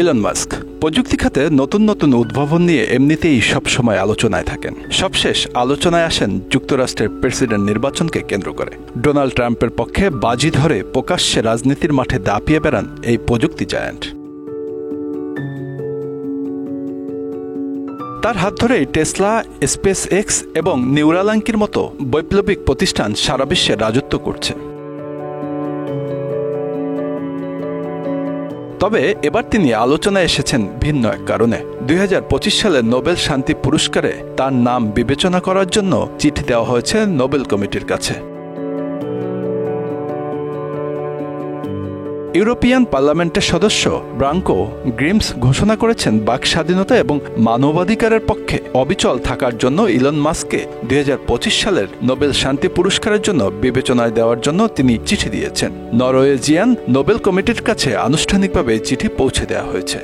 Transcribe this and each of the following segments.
Elon Musk প্রযুক্তি খাতে নতুন নতুন উদ্ভাবন নিয়ে এমনিতেই সবসময় আলোচনায় থাকেন। সবশেষ আলোচনায় আসেন যুক্তরাষ্ট্রের প্রেসিডেন্ট নির্বাচনকে কেন্দ্র করে। ডোনাল্ড ট্রাম্পের পক্ষে বাজি ধরে প্রকাশ্যে রাজনীতির মাঠে দাপিয়ে বেড়ান এই প্রযুক্তি জায়ান্ট। তার হাত ধরেই টেসলা, স্পেস এক্স এবং নিউরালিঙ্কের মতো বৈপ্লবিক প্রতিষ্ঠান সারা বিশ্বে রাজত্ব করছে। তবে এবার তিনি আলোচনায় এসেছেন ভিন্ন এক কারণে। 2025 সালে নোবেল শান্তি পুরস্কারে তার নাম বিবেচনা করার জন্য চিঠি দেওয়া হয়েছে নোবেল কমিটির কাছে। ইউরোপিয়ান পার্লামেন্টের সদস্য ব্রাঙ্কো গ্রিমস ঘোষণা করেছেন বাক স্বাধীনতা এবং মানবাধিকারের পক্ষে অবিচল থাকার জন্য ইলন মাস্ককে 2025 সালের নোবেল শান্তি পুরস্কারের জন্য বিবেচনায় দেওয়ার জন্য তিনি চিঠি দিয়েছেন। নরওয়েজিয়ান নোবেল কমিটির কাছে আনুষ্ঠানিকভাবে চিঠি পৌঁছে দেওয়া হয়েছে।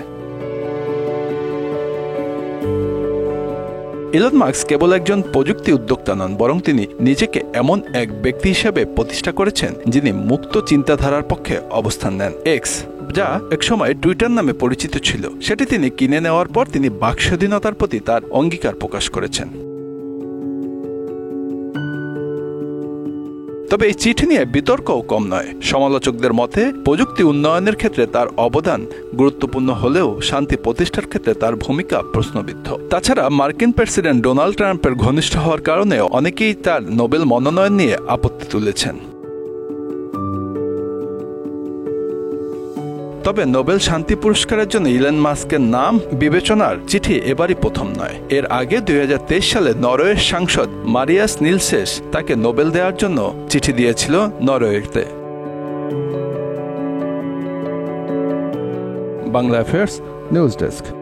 ইলন মাস্ক কেবল একজন প্রযুক্তি উদ্যোক্তা নন, বরং তিনি নিজেকে এমন এক ব্যক্তি হিসেবে প্রতিষ্ঠা করেছেন যিনি মুক্ত চিন্তাধারার পক্ষে অবস্থান নেন। এক্স, যা একসময় টুইটার নামে পরিচিত ছিল, সেটি তিনি কিনে নেওয়ার পর তিনি বাক স্বাধীনতার প্রতি তার অঙ্গীকার প্রকাশ করেছেন। তবে এই চিঠি নিয়ে বিতর্কও কম নয়। সমালোচকদের মতে প্রযুক্তি উন্নয়নের ক্ষেত্রে তার অবদান গুরুত্বপূর্ণ হলেও শান্তি প্রতিষ্ঠার ক্ষেত্রে তার ভূমিকা প্রশ্নবিদ্ধ। তাছাড়া মার্কিন প্রেসিডেন্ট ডোনাল্ড ট্রাম্পের ঘনিষ্ঠ হওয়ার কারণে অনেকেই তার নোবেল মনোনয়ন নিয়ে আপত্তি তুলেছেন। তবে নোবেল শান্তি পুরস্কারের জন্য ইলন মাস্কের নাম বিবেচনার চিঠি এবারই প্রথম নয়। এর আগে 2023 সালে নরওয়ের সাংসদ মারিয়াস নিলসেস তাকে নোবেল দেওয়ার জন্য চিঠি দিয়েছিল নরওয়েতে। Bangla affairs news desk.